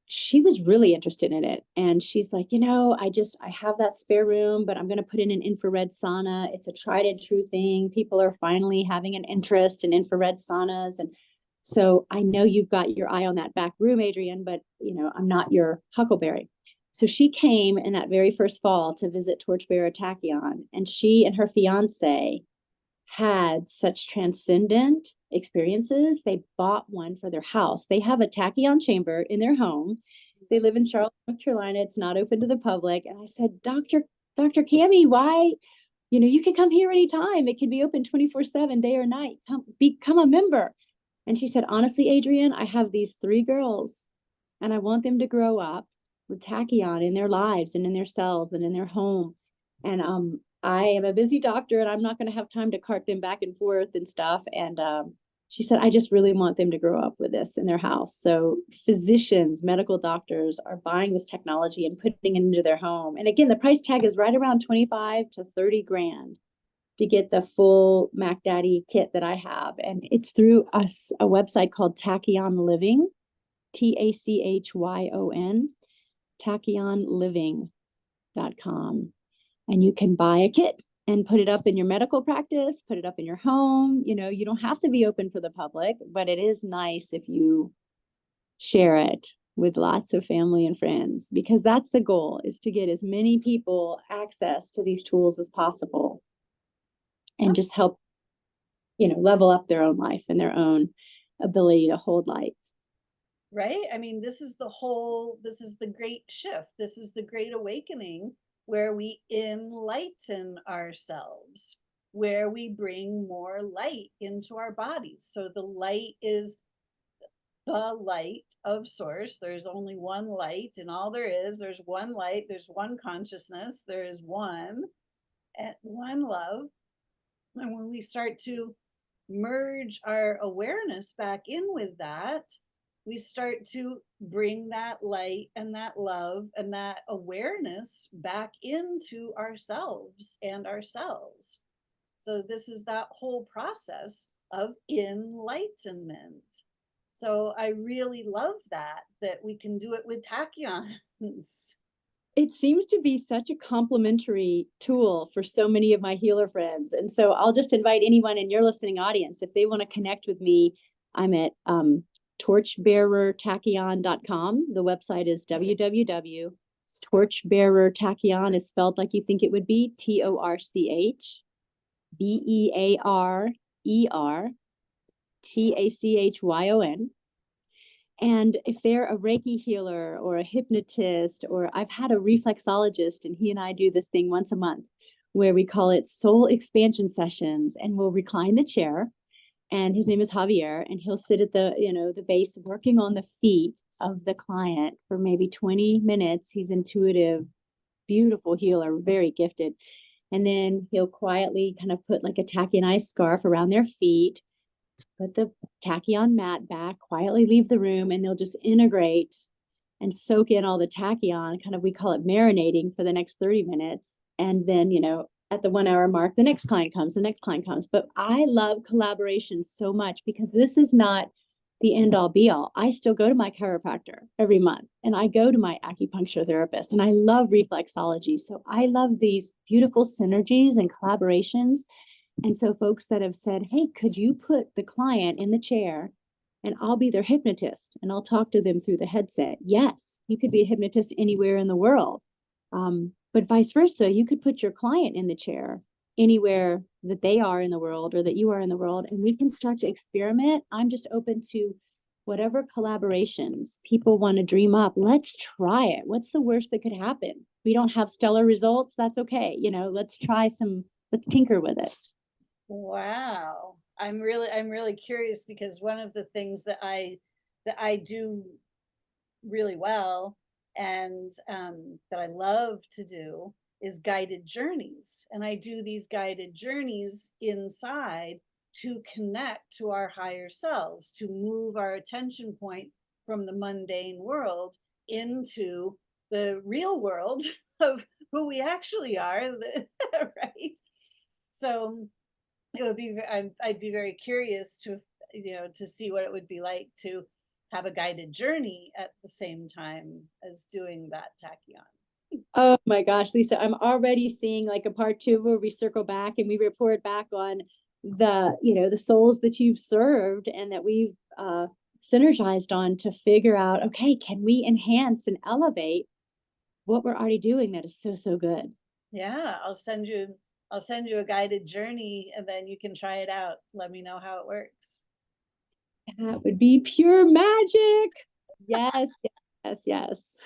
She was really interested in it. And she's like, I have that spare room, but I'm going to put in an infrared sauna. It's a tried and true thing. People are finally having an interest in infrared saunas. And so I know you've got your eye on that back room, Adrienne, but I'm not your huckleberry. So she came in that very first fall to visit Torchbearer Tachyon, and she and her fiance had such transcendent experiences. They bought one for their house. They have a Tachyon Chamber in their home. They live in Charlotte, North Carolina. It's not open to the public. And I said, Dr. Cami, why? You can come here anytime. It can be open 24/7, day or night. Become a member. And she said, honestly, Adrienne, I have these 3 girls and I want them to grow up with Tachyon in their lives and in their cells and in their home. And I am a busy doctor and I'm not going to have time to cart them back and forth and stuff. And she said, I just really want them to grow up with this in their house. So physicians, medical doctors are buying this technology and putting it into their home. And again, the price tag is right around 25 to 30 grand to get the full Mac Daddy kit that I have. And it's through a website called Tachyon Living, Tachyon, tachyonliving.com. And you can buy a kit and put it up in your medical practice, put it up in your home. You don't have to be open for the public, but it is nice if you share it with lots of family and friends, because that's the goal, is to get as many people access to these tools as possible and just help, level up their own life and their own ability to hold light. Right? I mean, this is the great shift. This is the great awakening, where we enlighten ourselves, where we bring more light into our bodies. So the light is the light of source. There's only one light, and all there is, there's one light, there's one consciousness, there is one love. And when we start to merge our awareness back in with that, we start to bring that light and that love and that awareness back into ourselves and ourselves. So this is that whole process of enlightenment. So I really love that we can do it with tachyons. It seems to be such a complementary tool for so many of my healer friends. And so I'll just invite anyone in your listening audience, if they want to connect with me, I'm at torchbearertachyon.com. The website is www. Tachyon is spelled like you think it would be, TorchBearer Tachyon. And if they're a Reiki healer or a hypnotist, or I've had a reflexologist, and he and I do this thing once a month where we call it soul expansion sessions, and we'll recline the chair, and his name is Javier, and he'll sit at the base working on the feet of the client for maybe 20 minutes. He's intuitive, beautiful healer, very gifted. And then he'll quietly kind of put like a tachionize scarf around their feet, put the tachyon mat back, quietly leave the room, and they'll just integrate and soak in all the tachyon, kind of, we call it marinating, for the next 30 minutes. And then, at the 1 hour mark, the next client comes. But I love collaboration so much, because this is not the end all be all. I still go to my chiropractor every month, and I go to my acupuncture therapist, and I love reflexology. So I love these beautiful synergies and collaborations. And so folks that have said, hey, could you put the client in the chair and I'll be their hypnotist and I'll talk to them through the headset? Yes, you could be a hypnotist anywhere in the world. But vice versa, you could put your client in the chair anywhere that they are in the world or that you are in the world, and we can start to experiment. I'm just open to whatever collaborations people want to dream up. Let's try it. What's the worst that could happen? We don't have stellar results. That's okay. Let's try let's tinker with it. Wow. I'm really curious because one of the things that I do really well and that I love to do is guided journeys. And I do these guided journeys inside to connect to our higher selves, to move our attention point from the mundane world into the real world of who we actually are, right? So I'd be very curious to see what it would be like to have a guided journey at the same time as doing that tachyon. Oh my gosh, Lisa, I'm already seeing like a part two where we circle back and we report back on the souls that you've served and that we've synergized on to figure out, okay, can we enhance and elevate what we're already doing that is so, so good? Yeah, I'll send you a guided journey and then you can try it out. Let me know how it works. That would be pure magic. Yes, yes, yes, yes.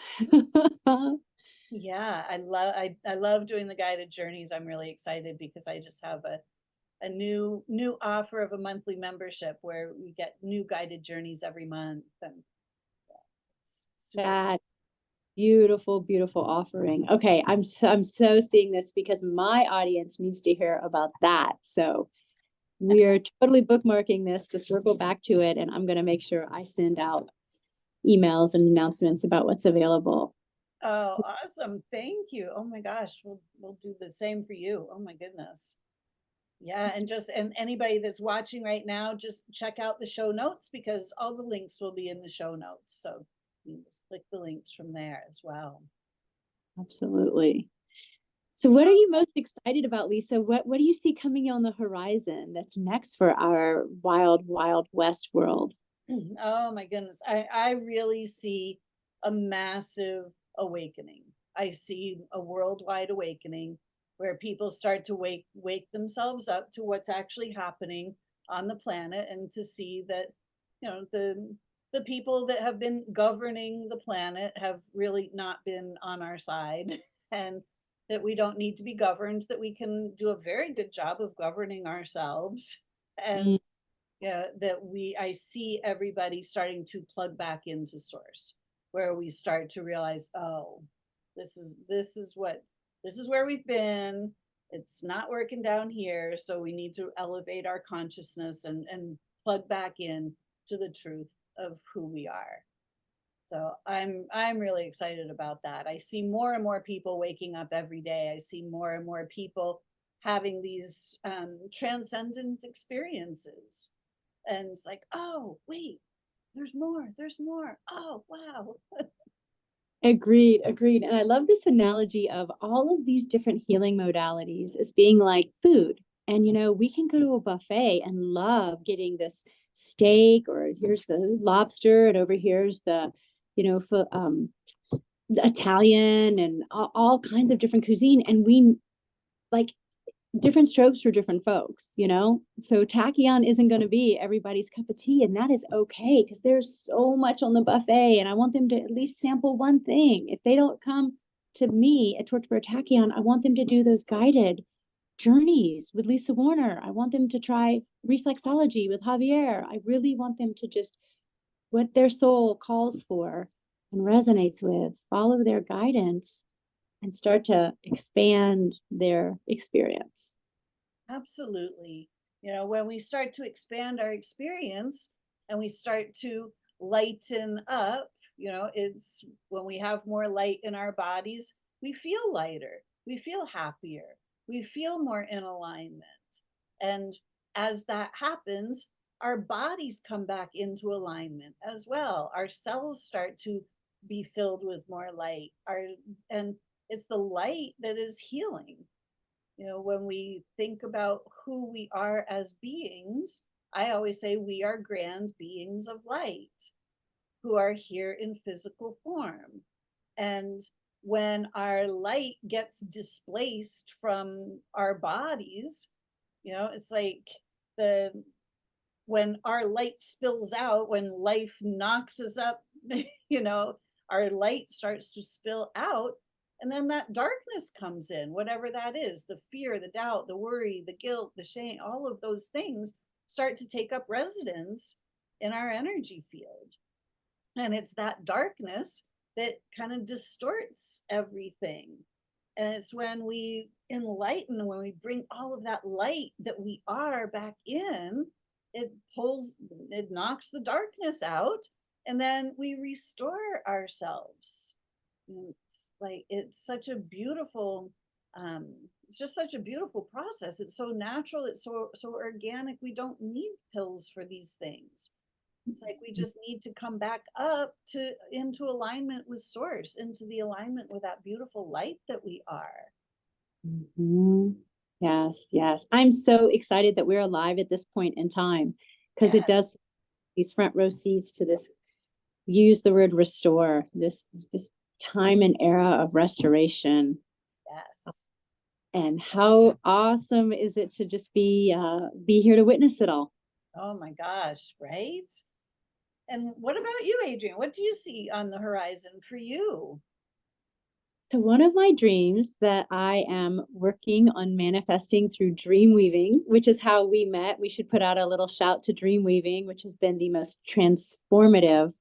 Yeah, I love doing the guided journeys. I'm really excited because I just have a new offer of a monthly membership where we get new guided journeys every month, and it's super. That beautiful, beautiful offering. Okay, I'm so seeing this because my audience needs to hear about that. So we're totally bookmarking this to circle back to it, and I'm going to make sure I send out emails and announcements about what's available. Oh, awesome. Thank you. Oh my gosh, we'll do the same for you. Oh my goodness. Yeah, and anybody that's watching right now, just check out the show notes because all the links will be in the show notes. So you can just click the links from there as well. Absolutely. So what are you most excited about, Lisa? What do you see coming on the horizon that's next for our wild, wild west world? Oh my goodness. I really see a massive awakening. I see a worldwide awakening where people start to wake themselves up to what's actually happening on the planet and to see that, the people that have been governing the planet have really not been on our side and that we don't need to be governed, that we can do a very good job of governing ourselves. And Mm, yeah, that I see everybody starting to plug back into source, where we start to realize, oh, this is where we've been. It's not working down here, so we need to elevate our consciousness and plug back in to the truth of who we are. So I'm really excited about that. I see more and more people waking up every day. I see more and more people having these transcendent experiences, and it's like, oh wait, there's more. Oh wow. agreed, agreed. And I love this analogy of all of these different healing modalities as being like food. And we can go to a buffet and love getting this steak, or here's the lobster, and over here's the, the Italian and all kinds of different cuisine. And we like different strokes for different folks. So tachyon isn't going to be everybody's cup of tea, and that is okay because there's so much on the buffet, and I want them to at least sample one thing. If they don't come to me at Torchbearer Tachyon, I want them to do those guided journeys with Lisa Warner. I want them to try reflexology with Javier. I really want them to just what their soul calls for and resonates with, follow their guidance and start to expand their experience. Absolutely. When we start to expand our experience and we start to lighten up, it's when we have more light in our bodies, we feel lighter, we feel happier, we feel more in alignment. And as that happens, our bodies come back into alignment as well. Our cells start to be filled with more light. And it's the light that is healing. When we think about who we are as beings, I always say we are grand beings of light who are here in physical form. And when our light gets displaced from our bodies, it's like the when our light spills out, when life knocks us up, our light starts to spill out. And then that darkness comes in, whatever that is, the fear, the doubt, the worry, the guilt, the shame, all of those things start to take up residence in our energy field. And it's that darkness that kind of distorts everything. And it's when we enlighten, when we bring all of that light that we are back in, it knocks the darkness out, and then we restore ourselves. It's such a beautiful, it's just such a beautiful process. It's so natural, it's so organic. We don't need pills for these things. It's like we just need to come back up into alignment with source, into the alignment with that beautiful light that we are. Mm-hmm. Yes, yes. I'm so excited that we're alive at this point in time, because it does these front row seats to this, use the word restore, this time and era of restoration. Yes. And how awesome is it to just be here to witness it all. Oh my gosh, right? And what about you, Adrienne? What do you see on the horizon for you? So one of my dreams that I am working on manifesting through dream weaving, which is how we met. We should put out a little shout to dream weaving, which has been the most transformative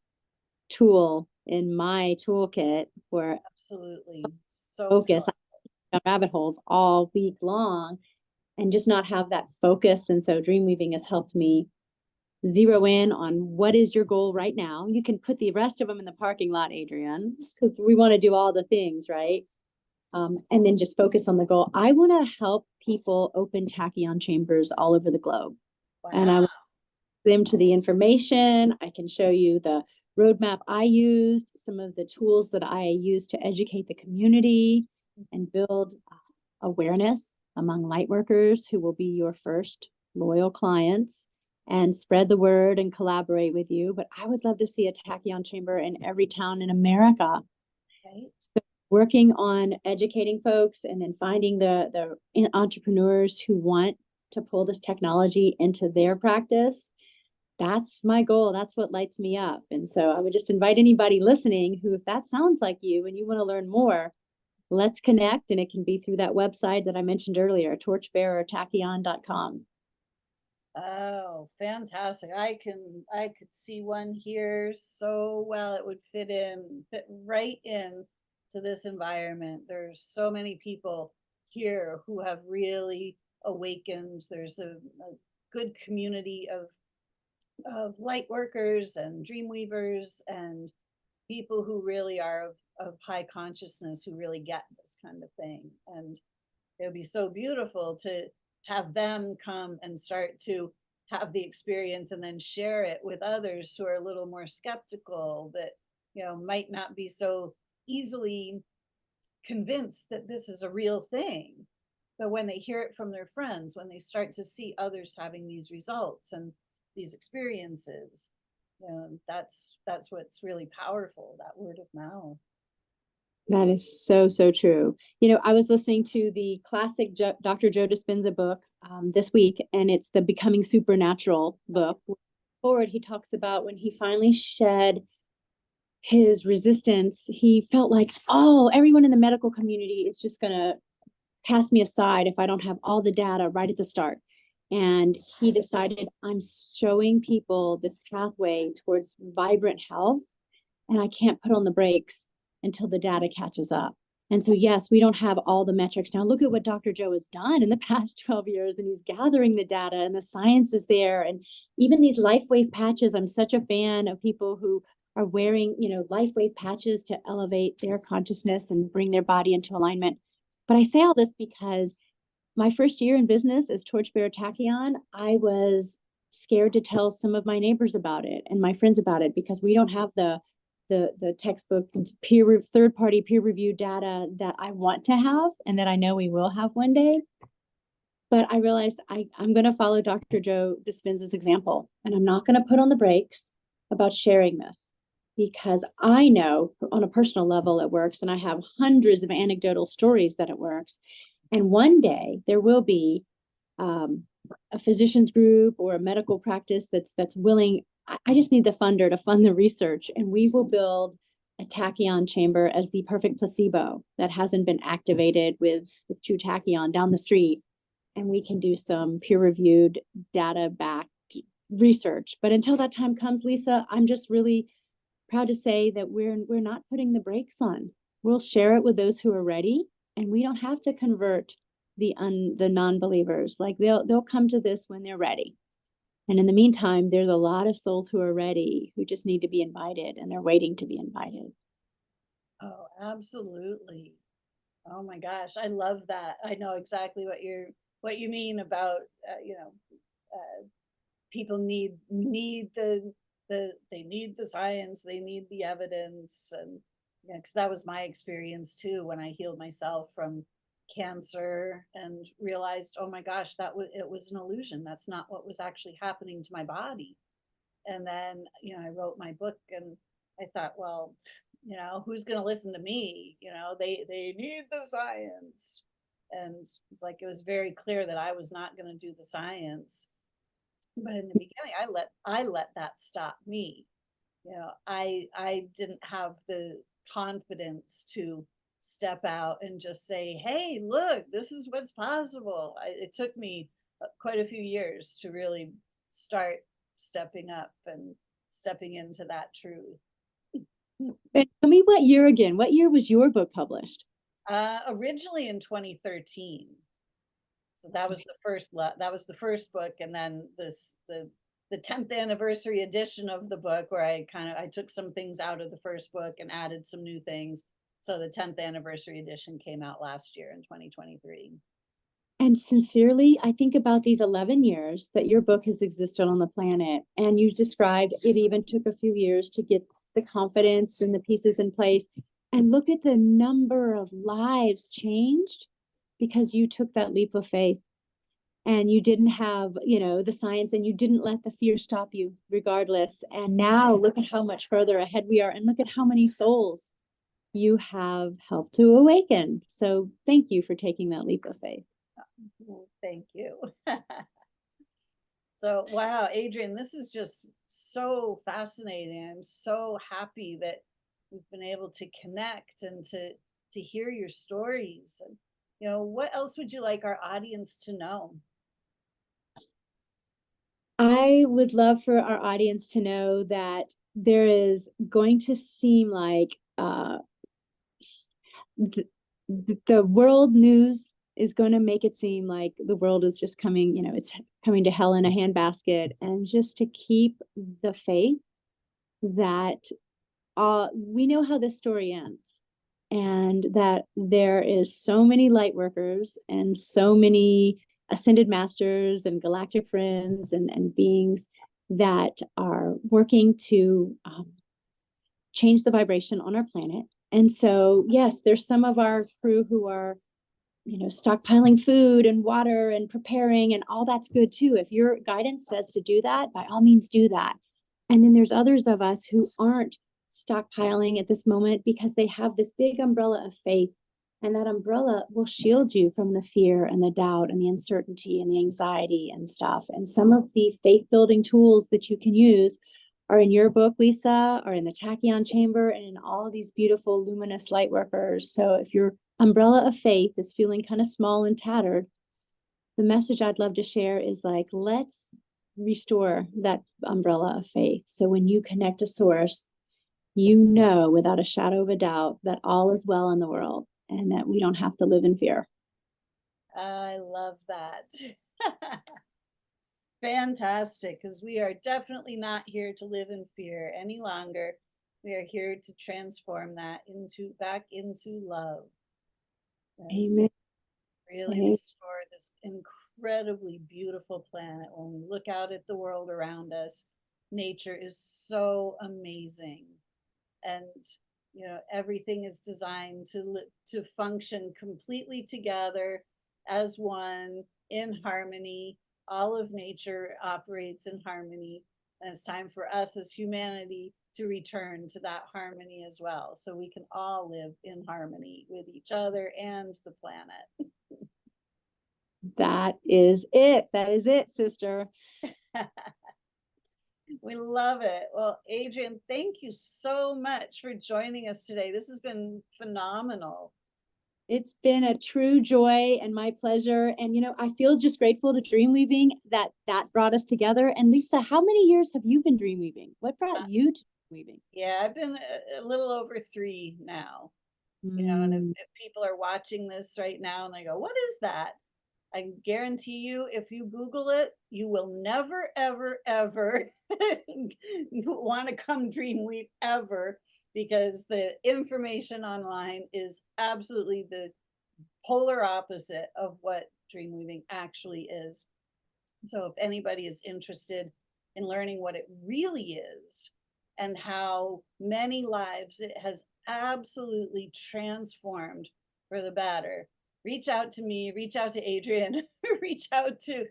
tool in my toolkit for absolutely so focus on rabbit holes all week long and just not have that focus. And so dream weaving has helped me zero in on what is your goal right now. You can put the rest of them in the parking lot, Adrienne, because we want to do all the things, right? And then just focus on the goal. I want to help people open tachyon chambers all over the globe. Wow. And I want them to the information. I can show you the roadmap I used, some of the tools that I use to educate the community and build awareness among light workers who will be your first loyal clients, and spread the word and collaborate with you. But I would love to see a tachyon chamber in every town in America. Okay. So working on educating folks and then finding the entrepreneurs who want to pull this technology into their practice. That's my goal. That's what lights me up. And so I would just invite anybody listening who, if that sounds like you and you want to learn more, let's connect. And it can be through that website that I mentioned earlier, torchbearertachyon.com. Oh, fantastic. I could see one here so well. It would fit right in to this environment. There's so many people here who have really awakened. There's a good community of light workers and dream weavers and people who really are of high consciousness, who really get this kind of thing. And it would be so beautiful to have them come and start to have the experience and then share it with others who are a little more skeptical, that might not be so easily convinced that this is a real thing. But when they hear it from their friends, when they start to see others having these results and these experiences, that's what's really powerful, that word of mouth. That is so, so true. I was listening to the classic Dr. Joe Dispenza book this week, and it's the Becoming Supernatural book. Forward, he talks about when he finally shed his resistance, he felt like, everyone in the medical community is just going to cast me aside if I don't have all the data right at the start. And he decided, I'm showing people this pathway towards vibrant health, and I can't put on the brakes until the data catches up. And so, yes, we don't have all the metrics. Now, look at what Dr. Joe has done in the past 12 years, and he's gathering the data, and the science is there. And even these LifeWave patches, I'm such a fan of people who are wearing, LifeWave patches to elevate their consciousness and bring their body into alignment. But I say all this because my first year in business as Torchbearer Tachyon, I was scared to tell some of my neighbors about it and my friends about it, because we don't have the textbook third-party peer review data that I want to have and that I know we will have one day. But I realized I'm going to follow Dr. Joe Dispenza's example, and I'm not going to put on the brakes about sharing this, because I know on a personal level it works, and I have hundreds of anecdotal stories that it works. And one day there will be a physician's group or a medical practice that's willing. I just need the funder to fund the research, and we will build a tachyon chamber as the perfect placebo that hasn't been activated with true tachyon down the street. And we can do some peer-reviewed, data-backed research. But until that time comes, Lisa, I'm just really proud to say that we're not putting the brakes on. We'll share it with those who are ready, and we don't have to convert the non-believers. Like they'll come to this when they're ready. And in the meantime, there's a lot of souls who are ready, who just need to be invited, and they're waiting to be invited. Oh, absolutely. Oh my gosh, I love that. I know exactly what you mean about people need they need the science, they need the evidence. And yeah, because that was my experience too when I healed myself from cancer and realized, oh my gosh, it was an illusion. That's not what was actually happening to my body. And then I wrote my book, and I thought, well, who's going to listen to me? They need the science. And it's like, it was very clear that I was not going to do the science. But in the beginning, I let that stop me. I didn't have the confidence to step out and just say, hey, look, this is what's possible. It took me quite a few years to really start stepping up and stepping into that truth. And tell me what year again? What year was your book published? Originally in 2013. So that was the first book, and then the 10th anniversary edition of the book, where I took some things out of the first book and added some new things. So the 10th anniversary edition came out last year in 2023. And sincerely, I think about these 11 years that your book has existed on the planet, and you described it even took a few years to get the confidence and the pieces in place. And look at the number of lives changed because you took that leap of faith, and you didn't have, the science, and you didn't let the fear stop you regardless. And now look at how much further ahead we are, and look at how many souls you have helped to awaken. So thank you for taking that leap of faith. Thank you. So, wow, Adrienne, this is just so fascinating. I'm so happy that we've been able to connect and to hear your stories. And, what else would you like our audience to know? I would love for our audience to know that there is going to seem like the world news is going to make it seem like the world is just coming, it's coming to hell in a handbasket, and just to keep the faith that we know how this story ends, and that there is so many light workers and so many ascended masters and galactic friends and beings that are working to change the vibration on our planet. And so, yes, there's some of our crew who are, stockpiling food and water and preparing, and all that's good too. If your guidance says to do that, by all means do that. And then there's others of us who aren't stockpiling at this moment because they have this big umbrella of faith. And that umbrella will shield you from the fear and the doubt and the uncertainty and the anxiety and stuff. And some of the faith building tools that you can use are in your book, Lisa, or in the Tachyon Chamber, and in all of these beautiful luminous light workers. So if your umbrella of faith is feeling kind of small and tattered, the message I'd love to share is like, let's restore that umbrella of faith. So when you connect to source, without a shadow of a doubt that all is well in the world and that we don't have to live in fear. I love that. Fantastic, because we are definitely not here to live in fear any longer. We are here to transform that back into love. Amen. Really restore this incredibly beautiful planet. When we look out at the world around us, nature is so amazing. And everything is designed to function completely together as one in harmony. All of nature operates in harmony, and it's time for us as humanity to return to that harmony as well, so we can all live in harmony with each other and the planet. That is it. That is it, sister. We love it. Well, Adrienne, thank you so much for joining us today. This has been phenomenal. It's been a true joy and my pleasure. And, I feel just grateful to dream weaving that brought us together. And Lisa, how many years have you been dream weaving? What brought you to weaving? Yeah, I've been a little over 3 now. And if people are watching this right now and they go, what is that? I guarantee you, if you Google it, you will never, ever, ever want to come dream weave ever, because the information online is absolutely the polar opposite of what dream weaving actually is. So if anybody is interested in learning what it really is and how many lives it has absolutely transformed for the better, reach out to me, reach out to Adrienne, reach out to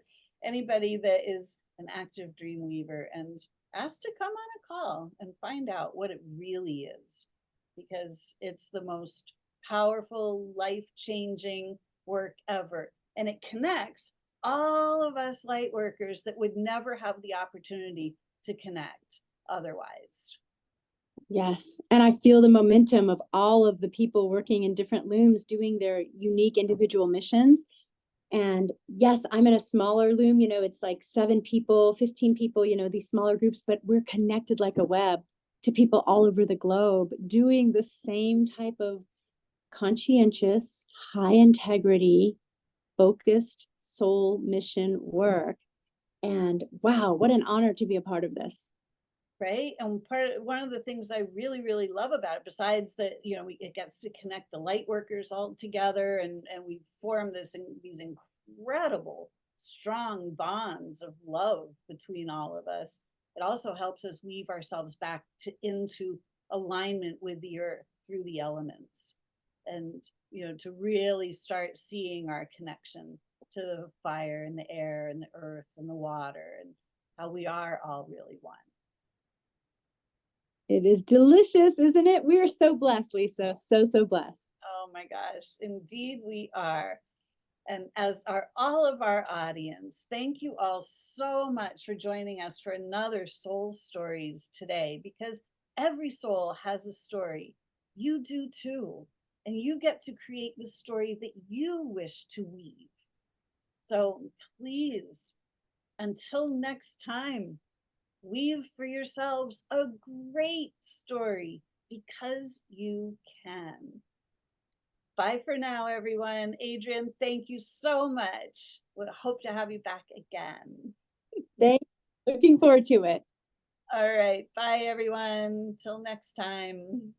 anybody that is an active dream weaver and ask to come on a call and find out what it really is, because it's the most powerful, life-changing work ever. And it connects all of us light workers that would never have the opportunity to connect otherwise. Yes. And I feel the momentum of all of the people working in different looms doing their unique individual missions. And yes, I'm in a smaller loom, it's like 7 people, 15 people, these smaller groups, but we're connected like a web to people all over the globe doing the same type of conscientious, high integrity, focused soul mission work. And wow, what an honor to be a part of this. Right. And one of the things I really, really love about it, besides that, it gets to connect the light workers all together, and we form these incredible, strong bonds of love between all of us. It also helps us weave ourselves back into alignment with the earth through the elements, and, to really start seeing our connection to the fire and the air and the earth and the water, and how we are all really one. It is delicious, isn't it? We are so blessed, Lisa. So, so blessed. Oh my gosh, indeed we are. And as are all of our audience, thank you all so much for joining us for another Soul Stories today, because every soul has a story. You do too. And you get to create the story that you wish to weave. So please, until next time, weave for yourselves a great story, because you can. Bye for now, everyone. Adrienne, thank you so much. We hope to have you back again. Thanks. Looking forward to it. All right. Bye, everyone. Till next time.